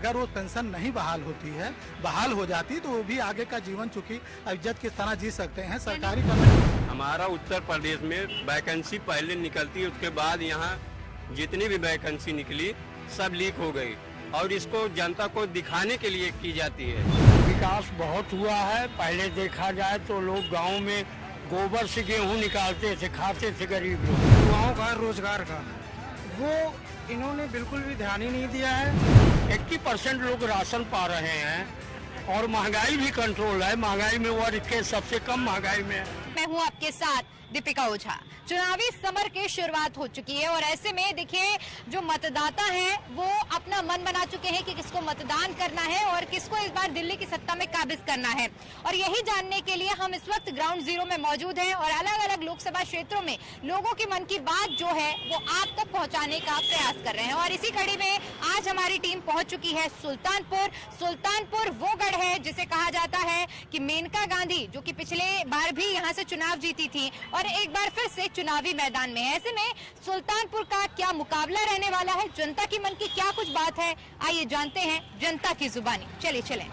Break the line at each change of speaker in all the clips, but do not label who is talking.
अगर वो पेंशन नहीं बहाल होती है, बहाल हो जाती तो वो भी आगे का जीवन चूंकि इज्जत किस तरह जी सकते हैं। सरकारी
हमारा उत्तर प्रदेश में वैकेंसी पहले निकलती है, उसके बाद यहाँ जितनी भी वैकेंसी निकली सब लीक हो गई और इसको जनता को दिखाने के लिए की जाती है।
विकास बहुत हुआ है। पहले देखा जाए तो लोग गांव में गोबर से गेहूं निकालते थे, खाते थे गरीब लोग।
युवाओं का रोजगार का वो इन्होंने बिल्कुल भी ध्यान ही नहीं दिया है।
80% लोग राशन पा रहे हैं और महंगाई भी कंट्रोल है। महंगाई में वर्ग के सबसे कम महंगाई में है।
मैं हूं आपके साथ दीपिका ओझा। चुनावी समर की शुरुआत हो चुकी है और ऐसे में देखिए जो मतदाता हैं वो अपना मन बना चुके हैं कि किसको मतदान करना है और किसको इस बार दिल्ली की सत्ता में काबिज करना है। और यही जानने के लिए हम इस वक्त ग्राउंड जीरो में मौजूद हैं और अलग अलग लोकसभा क्षेत्रों में लोगों के मन की बात जो है वो आप तक पहुंचाने का प्रयास कर रहे हैं। और इसी कड़ी में आज हमारी टीम पहुंच चुकी है सुल्तानपुर। सुल्तानपुर वो गढ़ है जिसे कहा जाता है कि मेनका गांधी जो कि पिछले बार भी यहाँ से चुनाव जीती थी और एक बार फिर से चुनावी मैदान में है। ऐसे में सुल्तानपुर का क्या मुकाबला रहने वाला है, जनता की मन की क्या कुछ बात है, आइए जानते हैं जनता की जुबानी। चलिए चलें।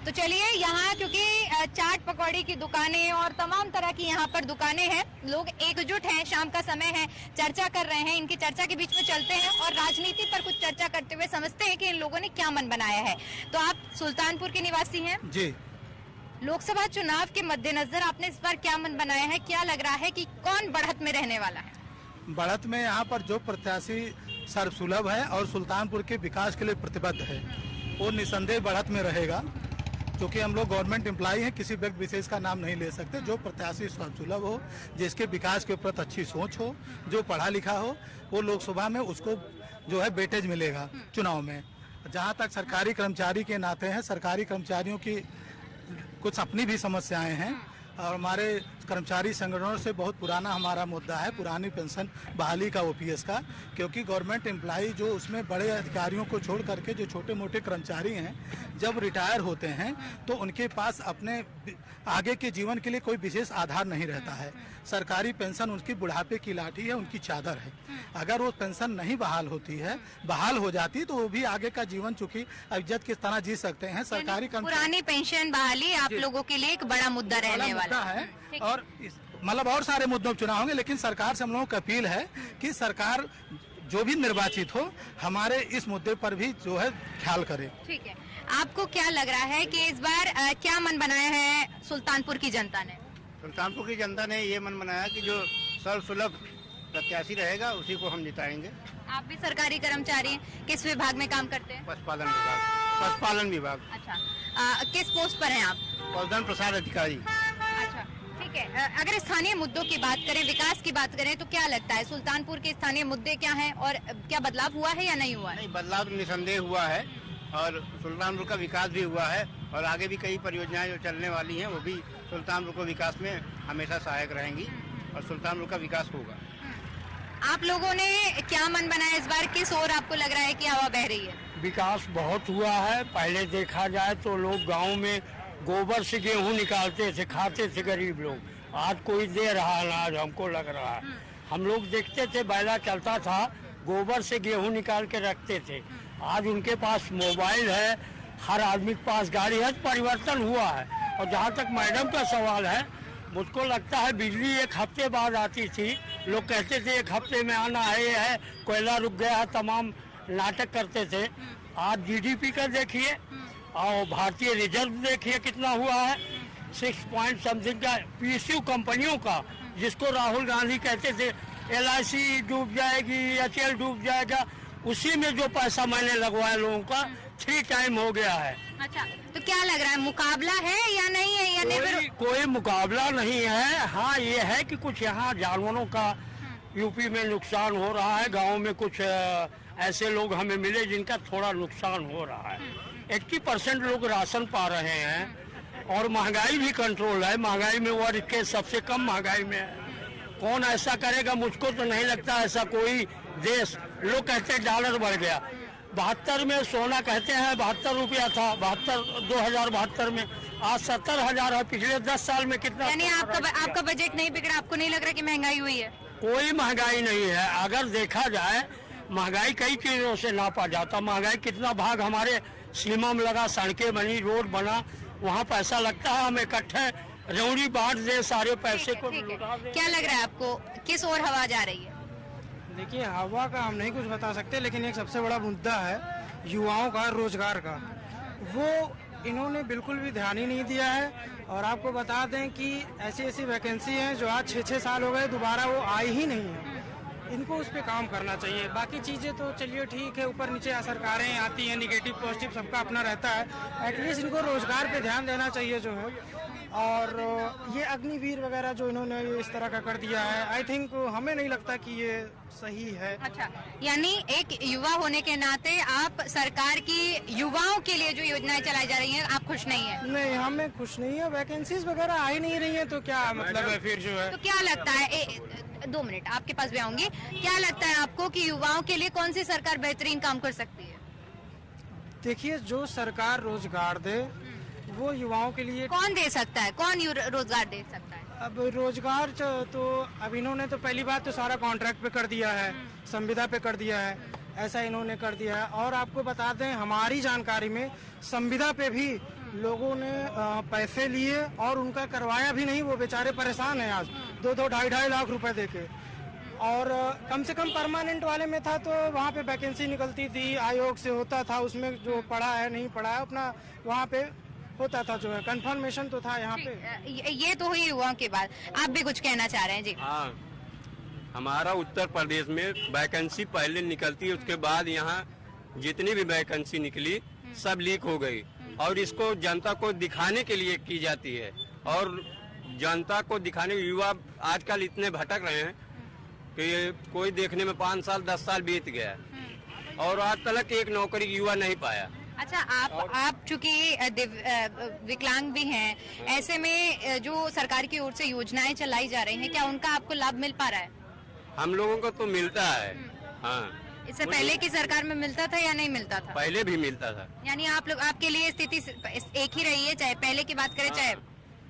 तो चलिए यहाँ क्योंकि चाट पकौड़ी की दुकानें और तमाम तरह की यहाँ पर दुकानें हैं, लोग एकजुट हैं, शाम का समय है, चर्चा कर रहे हैं। इनकी चर्चा के बीच में चलते हैं और राजनीति पर कुछ चर्चा करते हुए समझते हैं कि इन लोगों ने क्या मन बनाया है। तो आप सुल्तानपुर के निवासी हैं
जी।
लोकसभा चुनाव के मद्देनजर आपने इस बार क्या मन बनाया है, क्या लग रहा है कि कौन बढ़त में रहने वाला है?
बढ़त में यहाँ पर जो प्रत्याशी सर्वसुलभ है और सुल्तानपुर के विकास के लिए प्रतिबद्ध है वो निसंदेह बढ़त में रहेगा। क्योंकि हम लोग गवर्नमेंट एम्प्लॉई हैं, किसी व्यक्ति विशेष का नाम नहीं ले सकते। जो प्रत्याशी सर्वसुलभ हो, जिसके विकास के प्रति अच्छी सोच हो, जो पढ़ा लिखा हो, वो लोकसभा में उसको जो है वेटेज मिलेगा चुनाव में। जहाँ तक सरकारी कर्मचारी के नाते हैं, सरकारी कर्मचारियों की कुछ अपनी भी समस्याएं हैं और हमारे कर्मचारी संगठनों से बहुत पुराना हमारा मुद्दा है पुरानी पेंशन बहाली का, ओपीएस का। क्योंकि गवर्नमेंट एम्प्लॉई जो उसमें बड़े अधिकारियों को छोड़ करके जो छोटे मोटे कर्मचारी हैं जब रिटायर होते हैं तो उनके पास अपने आगे के जीवन के लिए कोई विशेष आधार नहीं रहता है। सरकारी पेंशन उनकी बुढ़ापे की लाठी है, उनकी चादर है। अगर वो पेंशन नहीं बहाल होती है, बहाल हो जाती तो वो भी आगे का जीवन चूंकि इज्जत किस तरह जी सकते हैं। सरकारी
पुरानी पेंशन बहाली आप लोगों के लिए एक बड़ा मुद्दा रहने वाला
है और मतलब और सारे मुद्दों पर चुनाव होंगे। लेकिन सरकार से हम लोगों की अपील है कि सरकार जो भी निर्वाचित हो हमारे इस मुद्दे पर भी जो है ख्याल करे।
ठीक है, आपको क्या लग रहा है कि इस बार क्या मन बनाया है सुल्तानपुर की जनता ने?
सुल्तानपुर की जनता ने ये मन बनाया कि जो सर्वसुलभ प्रत्याशी रहेगा उसी को हम जिताएंगे।
आप भी सरकारी कर्मचारी हैं, किस विभाग में काम करते हैं?
पशुपालन विभाग। पशुपालन विभाग।
अच्छा, किस पोस्ट पर हैं आप?
पशुधन प्रसार अधिकारी।
अच्छा, ठीक है। अगर स्थानीय मुद्दों की बात करें, विकास की बात करें तो क्या लगता है सुल्तानपुर के स्थानीय मुद्दे क्या हैं और क्या बदलाव हुआ है या नहीं हुआ है?
नहीं, बदलाव तो निसंदेह हुआ है और सुल्तानपुर का विकास भी हुआ है और आगे भी कई परियोजनाएं जो चलने वाली हैं वो भी सुल्तानपुर को विकास में हमेशा सहायक रहेंगी और सुल्तानपुर का विकास होगा।
आप लोगों ने क्या मन बनाया इस बार, किस ओर आपको लग रहा है कि हवा बह रही है?
विकास बहुत हुआ है। पहले देखा जाए तो लोग गांव में गोबर से गेहूं निकालते थे, खाते थे गरीब लोग। आज कोई दे रहा अनाज, हमको लग रहा है। हम लोग देखते थे बैला चलता था, गोबर से गेहूं निकाल के रखते थे। आज उनके पास मोबाइल है, हर आदमी के पास गाड़ी है, परिवर्तन हुआ है। और जहाँ तक मैडम का सवाल है, मुझको लगता है बिजली एक हफ्ते बाद आती थी, लोग कहते थे एक हफ्ते में आना है, ये है, कोयला रुक गया है, तमाम नाटक करते थे। आज जीडीपी का देखिए और भारतीय रिजर्व देखिए कितना हुआ है, 6 पॉइंट समथिंग का। पीएसयू कंपनियों का, जिसको राहुल गांधी कहते थे LIC डूब जाएगी, HL डूब जाएगा, उसी में जो पैसा मैंने लगवाया लोगों का 3 टाइम हो गया है।
अच्छा, तो क्या लग रहा है, मुकाबला है या नहीं है या नहीं?
कोई मुकाबला नहीं है। हाँ, ये है कि कुछ यहाँ जानवरों का यूपी में नुकसान हो रहा है। गांव में कुछ ऐसे लोग हमें मिले जिनका थोड़ा नुकसान हो रहा है। 80% लोग राशन पा रहे हैं और महंगाई भी कंट्रोल है। महंगाई में वर्ग के सबसे कम महंगाई में है। कौन ऐसा करेगा? मुझको तो नहीं लगता ऐसा कोई देश। लोग कहते हैं डॉलर बढ़ गया। 72 में सोना कहते हैं 72 रुपया था, 2072 में आज 70,000 है, पिछले 10 साल में कितना?
यानी आपका बजट नहीं बिगड़ा, आपको नहीं लग रहा कि महंगाई हुई है?
कोई महंगाई नहीं है। अगर देखा जाए महंगाई कई चीजों से नापा जाता। महंगाई कितना भाग हमारे सीमा में लगा, सड़कें बनी, रोड बना, वहाँ पैसा लगता है, हम इकट्ठे रौड़ी बांट दे सारे पैसे को।
ठीक है। क्या लग रहा है आपको, किस ओर हवा जा रही है?
देखिए, हवा का हम नहीं कुछ बता सकते, लेकिन एक सबसे बड़ा मुद्दा है युवाओं का, रोजगार का। वो इन्होंने बिल्कुल भी ध्यान ही नहीं दिया है। और आपको बता दें कि ऐसी ऐसी वैकेंसी हैं जो आज 6-6 साल हो गए, दोबारा वो आई ही नहीं है। इनको उस पर काम करना चाहिए। बाकी चीज़ें तो चलिए ठीक है, ऊपर नीचे सरकारें आती हैं, निगेटिव पॉजिटिव सबका अपना रहता है। एटलीस्ट इनको रोजगार पे ध्यान देना चाहिए जो है। और ये अग्निवीर वगैरह जो इन्होंने इस तरह का कर दिया है, आई थिंक हमें नहीं लगता कि ये सही है।
अच्छा, यानी एक युवा होने के नाते आप सरकार की युवाओं के लिए जो योजनाएं चलाई जा रही हैं, आप खुश नहीं है?
नहीं, हमें खुश नहीं है। वैकेंसीज वगैरह आ ही नहीं रही है, तो क्या मतलब है फिर जो है।
तो क्या लगता है, 2 मिनट आपके पास भी आऊंगी, क्या लगता है आपको कि युवाओं के लिए कौन सी सरकार बेहतरीन काम कर सकती है?
देखिए, जो सरकार रोजगार दे वो युवाओं के लिए।
कौन दे सकता है, कौन रोजगार दे सकता है?
अब रोजगार तो अब इन्होंने तो पहली बात तो सारा कॉन्ट्रैक्ट पे कर दिया है, संविदा पे कर दिया है, ऐसा इन्होंने कर दिया है। और आपको बता दें, हमारी जानकारी में संविदा पे भी लोगों ने पैसे लिए और उनका करवाया भी नहीं। वो बेचारे परेशान हैं आज 2-2, 2.5 लाख रुपए देके। और कम से कम परमानेंट वाले में था तो वहाँ पे वैकेंसी निकलती थी, आयोग से होता था, उसमें जो पढ़ा है नहीं पढ़ा है अपना वहाँ पे होता था, जो है कंफर्मेशन तो था यहाँ पे।
ये तो हुई युवाओं की बात, आप भी कुछ कहना चाह रहे हैं जी?
हाँ, हमारा उत्तर प्रदेश में वैकेंसी पहले निकलती है, उसके बाद यहाँ जितनी भी वैकेंसी निकली सब लीक हो गई। और इसको जनता को दिखाने के लिए की जाती है। और जनता को दिखाने, युवा आजकल इतने भटक रहे हैं कि कोई देखने में 5 साल 10 साल बीत गया और आज तक एक नौकरी युवा नहीं पाया।
अच्छा, आप चूंकि विकलांग भी हैं, ऐसे में जो सरकार की ओर से योजनाएं चलाई जा रही हैं, क्या उनका आपको लाभ मिल पा रहा है?
हम लोगों को तो मिलता है। हाँ,
इससे पहले की सरकार में मिलता था या नहीं मिलता था?
पहले भी मिलता था।
यानी आपके लिए स्थिति एक ही रही है, चाहे पहले की बात करें चाहे?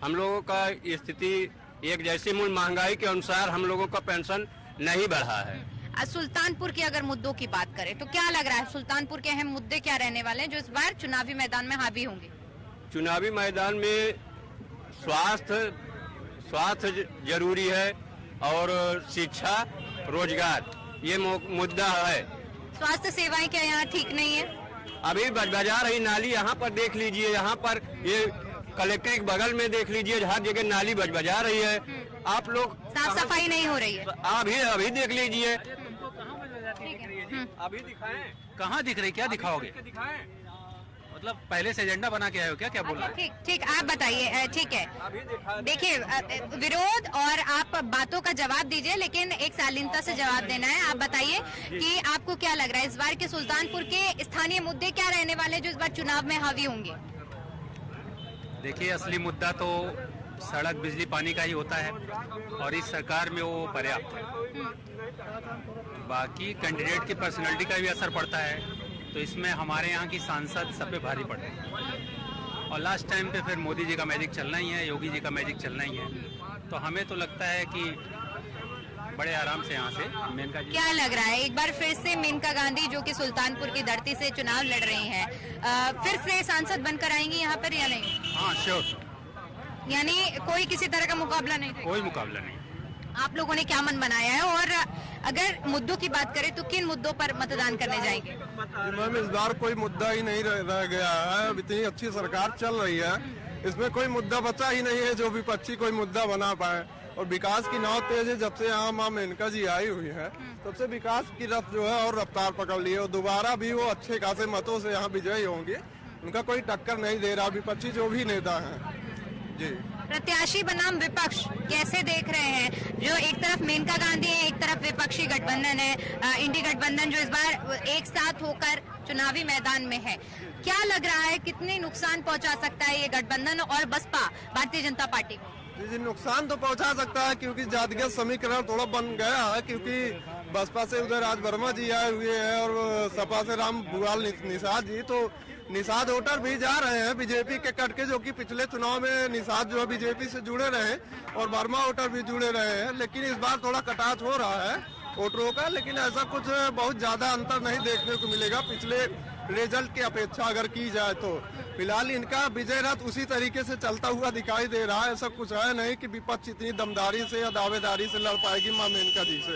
हम लोगों का स्थिति एक जैसी, मूल महंगाई के अनुसार हम लोगों का पेंशन नहीं बढ़ा है।
सुल्तानपुर की अगर मुद्दों की बात करें तो क्या लग रहा है, सुल्तानपुर के अहम मुद्दे क्या रहने वाले हैं जो इस बार चुनावी मैदान में हावी होंगे?
चुनावी मैदान में स्वास्थ्य जरूरी है और शिक्षा, रोजगार, ये मुद्दा है।
स्वास्थ्य सेवाएं क्या यहाँ ठीक नहीं है?
अभी बजा रही नाली, यहाँ पर देख लीजिए, यहाँ पर ये कलेक्ट्रेट के बगल में देख लीजिए, हर जगह नाली बजा रही है। आप लोग,
साफ सफाई नहीं हो रही है।
अभी देख लीजिए,
अभी दिखाएं। कहाँ दिख रही, क्या दिखाओगे? मतलब पहले से एजेंडा बना के आए हो क्या बोल रहे हैं?
ठीक, आप बताइए। ठीक है, देखिए, विरोध और आप बातों का जवाब दीजिए, लेकिन एक शालीनता से जवाब देना है। आप बताइए कि आपको क्या लग रहा है, इस बार के सुल्तानपुर के स्थानीय मुद्दे क्या रहने वाले हैं जो इस बार चुनाव में हावी होंगे?
देखिए, असली मुद्दा तो सड़क, बिजली, पानी का ही होता है और इस सरकार में वो पर्याप्त है। बाकी कैंडिडेट की पर्सनैलिटी का भी असर पड़ता है, तो इसमें हमारे यहाँ की सांसद सब पे भारी पड़ते हैं। और लास्ट टाइम पे फिर मोदी जी का मैजिक चलना ही है, योगी जी का मैजिक चलना ही है। तो हमें तो लगता है कि बड़े आराम से यहाँ से मेनका जी।
क्या लग रहा है, एक बार फिर से मेनका गांधी जो कि सुल्तानपुर की धरती से चुनाव लड़ रही हैं, फिर से सांसद बनकर आएंगी यहाँ पर या नहीं?
हाँ, श्योर।
यानी कोई किसी तरह का मुकाबला नहीं?
कोई मुकाबला नहीं।
आप लोगों ने क्या मन बनाया है, और अगर मुद्दों की बात करें तो किन मुद्दों पर मतदान करने जाएंगे?
मैम, इस बार कोई मुद्दा ही नहीं रह गया है। अब इतनी अच्छी सरकार चल रही है, इसमें कोई मुद्दा बचा ही नहीं है जो विपक्षी कोई मुद्दा बना पाए। और विकास की नाव तेज है, जब से यहाँ माँ मेनका जी आई हुई है तब से विकास की रफ्त जो है और रफ्तार पकड़ ली है। और दोबारा भी वो अच्छे खासे मतों से यहाँ विजयी होंगे, उनका कोई टक्कर नहीं दे रहा विपक्षी जो भी नेता है जी।
प्रत्याशी बनाम विपक्ष कैसे देख रहे हैं, जो एक तरफ मेनका गांधी है, एक तरफ विपक्षी गठबंधन है, इंडी गठबंधन, जो इस बार एक साथ होकर चुनावी मैदान में है? क्या लग रहा है, कितने नुकसान पहुंचा सकता है ये गठबंधन और बसपा, भारतीय जनता पार्टी को?
जी, नुकसान तो पहुंचा सकता है, क्योंकि जातिगत समीकरण थोड़ा बन गया है। क्योंकि बसपा से उधर राज वर्मा जी आए हुए हैं और सपा से राम भुआल निषाद जी, तो निषाद वोटर भी जा रहे हैं बीजेपी के कट के, जो कि पिछले चुनाव में निषाद जो है बीजेपी से जुड़े रहे और वर्मा वोटर भी जुड़े रहे हैं, लेकिन इस बार थोड़ा कटाच हो रहा है वोटरों का, लेकिन ऐसा कुछ बहुत ज्यादा अंतर नहीं देखने को मिलेगा पिछले रिजल्ट की अपेक्षा अगर की जाए तो। फिलहाल इनका विजय रथ उसी तरीके से चलता हुआ दिखाई दे रहा है, ऐसा कुछ है नहीं कि विपक्ष इतनी दमदारी से या दावेदारी से लड़ पाएगी मां मेनका जी से।